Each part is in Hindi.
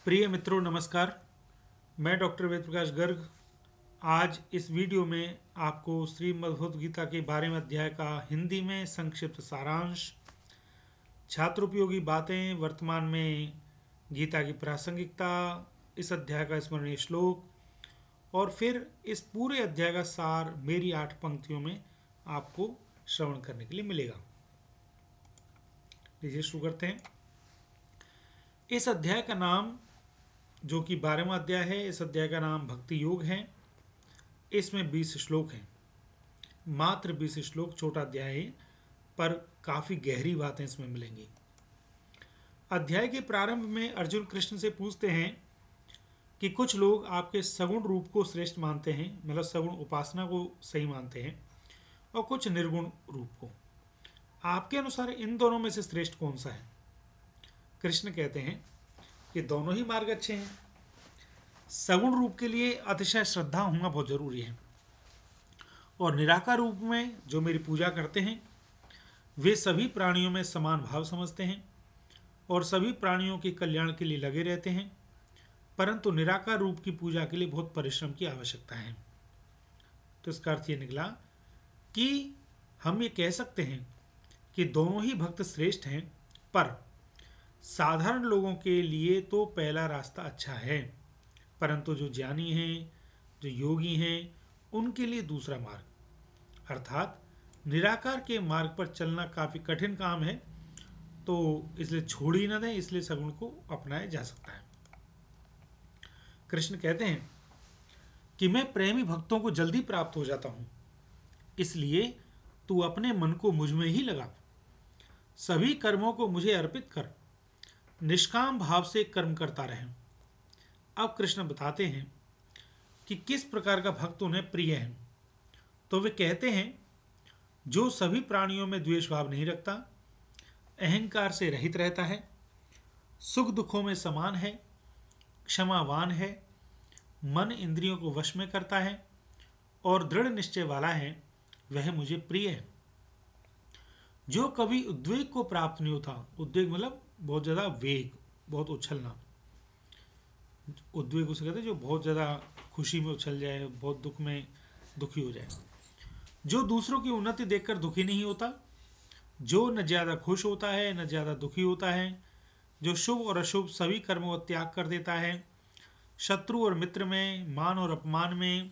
प्रिय मित्रों नमस्कार। मैं डॉक्टर वेद प्रकाश गर्ग आज इस वीडियो में आपको श्रीमद् भगवद गीता के 12वें अध्याय का हिंदी में संक्षिप्त सारांश, छात्रोपयोगी बातें, वर्तमान में गीता की प्रासंगिकता, इस अध्याय का स्मरणीय श्लोक और फिर इस पूरे अध्याय का सार मेरी 8 पंक्तियों में आपको श्रवण करने के लिए मिलेगा। लीजिए शुरू करते हैं। इस अध्याय का नाम, जो कि 12वां अध्याय है, इस अध्याय का नाम भक्ति योग है। इसमें 20 श्लोक हैं, मात्र 20 श्लोक, छोटा अध्याय है पर काफ़ी गहरी बातें इसमें मिलेंगी। अध्याय के प्रारंभ में अर्जुन कृष्ण से पूछते हैं कि कुछ लोग आपके सगुण रूप को श्रेष्ठ मानते हैं, मतलब सगुण उपासना को सही मानते हैं, और कुछ निर्गुण रूप को। आपके अनुसार इन दोनों में से श्रेष्ठ कौन सा है? कृष्ण कहते हैं कि दोनों ही मार्ग अच्छे हैं। सगुण रूप के लिए अतिशय श्रद्धा होना बहुत जरूरी है, और निराकार रूप में जो मेरी पूजा करते हैं वे सभी प्राणियों में समान भाव समझते हैं और सभी प्राणियों के कल्याण के लिए लगे रहते हैं, परंतु निराकार रूप की पूजा के लिए बहुत परिश्रम की आवश्यकता है। तो इसका अर्थ ये निकला कि हम ये कह सकते हैं कि दोनों ही भक्त श्रेष्ठ हैं, पर साधारण लोगों के लिए तो पहला रास्ता अच्छा है, परंतु जो ज्ञानी हैं, जो योगी हैं, उनके लिए दूसरा मार्ग अर्थात निराकार के मार्ग पर चलना काफ़ी कठिन काम है। तो इसलिए छोड़ ही न दें, इसलिए सगुण को अपनाया जा सकता है। कृष्ण कहते हैं कि मैं प्रेमी भक्तों को जल्दी प्राप्त हो जाता हूं, इसलिए तू अपने मन को मुझ में ही लगा, सभी कर्मों को मुझे अर्पित कर, निष्काम भाव से कर्म करता रहे। अब कृष्ण बताते हैं कि किस प्रकार का भक्त उन्हें प्रिय है। तो वे कहते हैं, जो सभी प्राणियों में द्वेष भाव नहीं रखता, अहंकार से रहित रहता है, सुख दुखों में समान है, क्षमावान है, मन इंद्रियों को वश में करता है और दृढ़ निश्चय वाला है, वह मुझे प्रिय है। जो कभी उद्वेग को प्राप्त नहीं होता, उद्वेग मतलब बहुत ज़्यादा वेग, बहुत उछलना, उद्वेग उसे कहते हैं जो बहुत ज़्यादा खुशी में उछल जाए, बहुत दुख में दुखी हो जाए। जो दूसरों की उन्नति देखकर दुखी नहीं होता, जो न ज़्यादा खुश होता है न ज़्यादा दुखी होता है, जो शुभ और अशुभ सभी कर्मों का त्याग कर देता है, शत्रु और मित्र में, मान और अपमान में,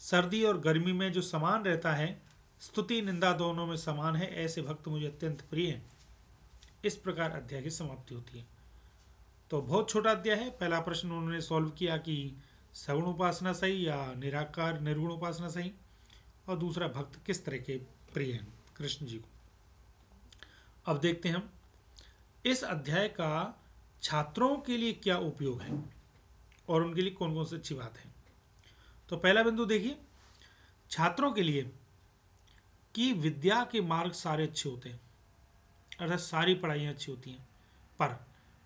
सर्दी और गर्मी में जो समान रहता है, स्तुति निंदा दोनों में समान है, ऐसे भक्त मुझे अत्यंत प्रिय हैं। इस प्रकार अध्याय की समाप्ति होती है। तो बहुत छोटा अध्याय है। पहला प्रश्न उन्होंने सॉल्व किया कि सगुण उपासना सही या निराकार निर्गुण उपासना सही, और दूसरा भक्त किस तरह के प्रिय हैं कृष्ण जी को। अब देखते हैं हम इस अध्याय का छात्रों के लिए क्या उपयोग है और उनके लिए कौन कौन सी अच्छी बात है। तो पहला बिंदु देखिए, छात्रों के लिए कि विद्या के मार्ग सारे अच्छे होते हैं, अर्थात सारी पढ़ाइयाँ अच्छी होती हैं, पर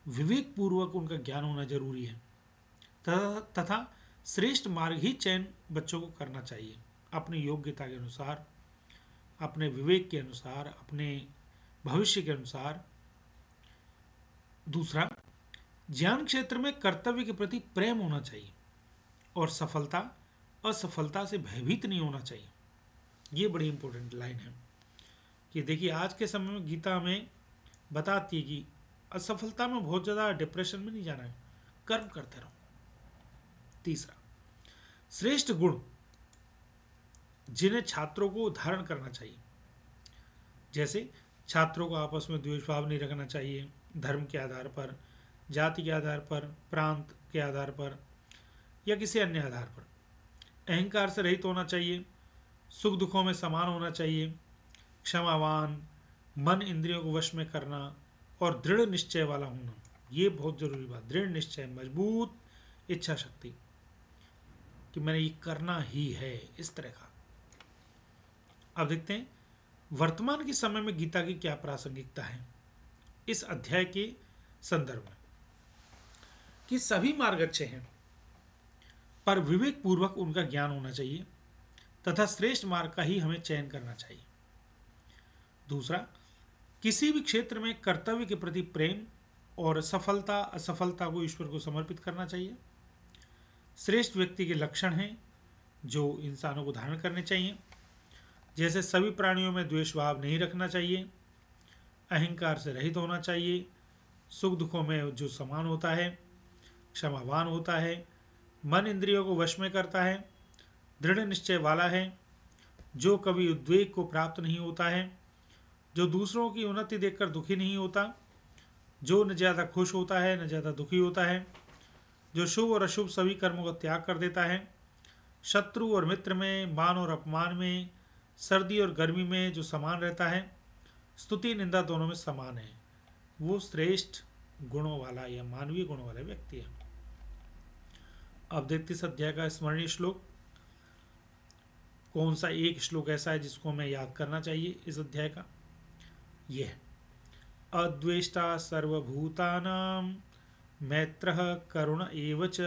विवेक पूर्वक उनका ज्ञान होना जरूरी है तथा श्रेष्ठ मार्ग ही चयन बच्चों को करना चाहिए, अपनी योग्यता के अनुसार, अपने विवेक के अनुसार, अपने भविष्य के अनुसार। दूसरा, ज्ञान क्षेत्र में कर्तव्य के प्रति प्रेम होना चाहिए और सफलता असफलता से भयभीत नहीं होना चाहिए। ये बड़ी इंपॉर्टेंट लाइन है कि देखिए आज के समय में गीता में बताती है कि असफलता में बहुत ज़्यादा डिप्रेशन में नहीं जाना है, कर्म करते रहो। तीसरा, श्रेष्ठ गुण जिन्हें छात्रों को धारण करना चाहिए, जैसे छात्रों को आपस में द्वेष भाव नहीं रखना चाहिए, धर्म के आधार पर, जाति के आधार पर, प्रांत के आधार पर या किसी अन्य आधार पर। अहंकार से रहित होना चाहिए, सुख दुखों में समान होना चाहिए, क्षमावान, मन इंद्रियों को वश में करना और दृढ़ निश्चय वाला होना। ये बहुत जरूरी बात, दृढ़ निश्चय, मजबूत इच्छा शक्ति कि मैंने ये करना ही है, इस तरह का। अब देखते हैं वर्तमान के समय में गीता की क्या प्रासंगिकता है इस अध्याय के संदर्भ में, कि सभी मार्ग अच्छे हैं पर विवेक पूर्वक उनका ज्ञान होना चाहिए तथा श्रेष्ठ मार्ग का ही हमें चयन करना चाहिए। दूसरा, किसी भी क्षेत्र में कर्तव्य के प्रति प्रेम और सफलता असफलता को ईश्वर को समर्पित करना चाहिए। श्रेष्ठ व्यक्ति के लक्षण हैं जो इंसानों को धारण करने चाहिए, जैसे सभी प्राणियों में द्वेष भाव नहीं रखना चाहिए, अहंकार से रहित होना चाहिए, सुख दुखों में जो समान होता है, क्षमावान होता है, मन इंद्रियों को वश में करता है, दृढ़ निश्चय वाला है, जो कभी उद्वेग को प्राप्त नहीं होता है, जो दूसरों की उन्नति देखकर दुखी नहीं होता, जो न ज़्यादा खुश होता है न ज़्यादा दुखी होता है, जो शुभ और अशुभ सभी कर्मों का त्याग कर देता है, शत्रु और मित्र में, मान और अपमान में, सर्दी और गर्मी में जो समान रहता है, स्तुति निंदा दोनों में समान है, वो श्रेष्ठ गुणों वाला या मानवीय गुणों वाला व्यक्ति है। अब देखते इस अध्याय का स्मरणीय श्लोक। कौन सा एक श्लोक ऐसा है जिसको हमें याद करना चाहिए इस अध्याय का? यह अद्वेष्टा सर्वभूतानां मैत्रः करुण एव च।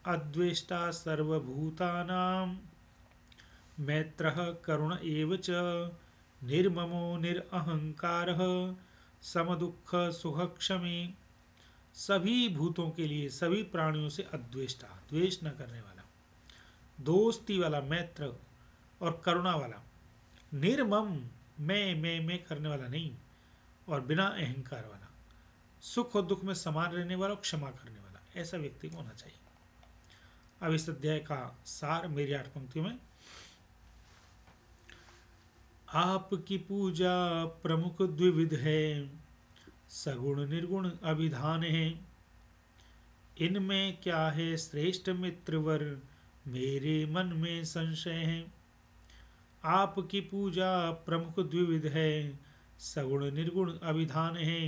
अद्वेष्टा सर्वभूतानां मैत्रः करुण एव च। निर्ममो निरअहंकारः समदुःख सुखक्षमी। सभी भूतों के लिए, सभी प्राणियों से अद्वेष्टा, द्वेष न करने वाला, दोस्ती वाला, मैत्र और करुणा वाला, निर्मम, मैं करने वाला नहीं, और बिना अहंकार वाला, सुख और दुख में समान रहने वाला और क्षमा करने वाला, ऐसा व्यक्ति को होना चाहिए। अब इस अध्याय का सार मेरी 8 पंक्तियों में। आपकी पूजा प्रमुख द्विविध है, सगुण निर्गुण अभिधान है। इनमें क्या है श्रेष्ठ मित्रवर, मेरे मन में संशय है। आपकी पूजा प्रमुख द्विविध है, सगुण निर्गुण अभिधान है।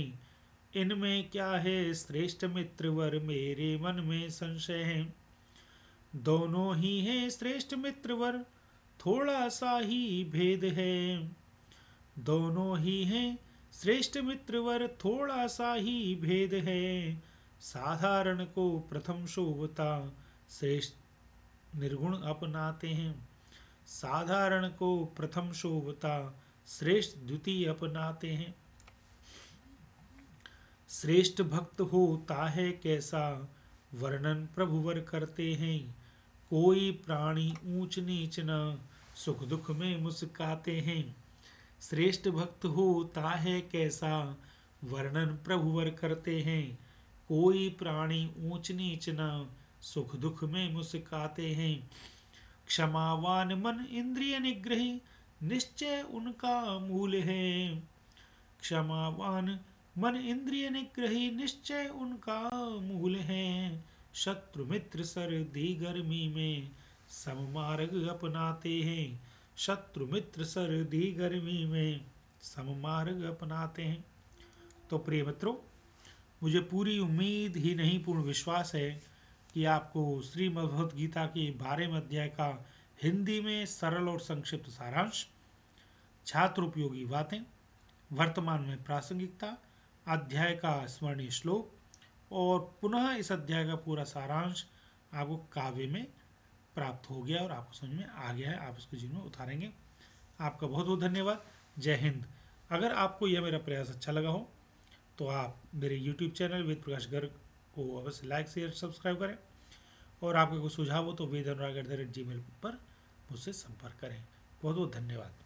इनमें क्या है श्रेष्ठ मित्रवर, मेरे मन में संशय है। दोनों ही हैं श्रेष्ठ मित्रवर, थोड़ा सा ही भेद है। दोनों ही हैं श्रेष्ठ मित्रवर, थोड़ा सा ही भेद है। साधारण को प्रथम शोभता, श्रेष्ठ निर्गुण अपनाते हैं। साधारण को प्रथम शोभता, श्रेष्ठ द्वितीय अपनाते हैं। श्रेष्ठ भक्त होता है कैसा, वर्णन प्रभुवर करते हैं। कोई प्राणी ऊंच नीच न, सुख दुख में मुस्काते हैं। श्रेष्ठ भक्त होता है कैसा, वर्णन प्रभुवर करते हैं। कोई प्राणी ऊंच नीच न, सुख दुख में मुस्काते हैं। क्षमावान मन इंद्रिय निग्रही, निश्चय उनका मूल है। क्षमावान मन इंद्रिय निग्रही, निश्चय उनका मूल है। शत्रु मित्र सर्दी गर्मी में, सममार्ग अपनाते हैं। शत्रु मित्र सर्दी गर्मी में, सममार्ग अपनाते हैं। तो प्रिय मित्रों, मुझे पूरी उम्मीद ही नहीं पूर्ण विश्वास है कि आपको श्रीमद् भगवद गीता के 12वें अध्याय का हिंदी में सरल और संक्षिप्त सारांश, छात्र उपयोगी बातें, वर्तमान में प्रासंगिकता, अध्याय का स्मरणीय श्लोक और पुनः इस अध्याय का पूरा सारांश आपको काव्य में प्राप्त हो गया और आपको समझ में आ गया है। आप इसको जीवन में उतारेंगे। आपका बहुत बहुत धन्यवाद। जय हिंद। अगर आपको यह मेरा प्रयास अच्छा लगा हो तो आप मेरे YouTube चैनल वेद प्रकाश गर्ग को अवश्य लाइक शेयर सब्सक्राइब करें, और आपका कोई सुझाव हो तो vedanuag@gmail पर मुझसे संपर्क करें। बहुत बहुत धन्यवाद।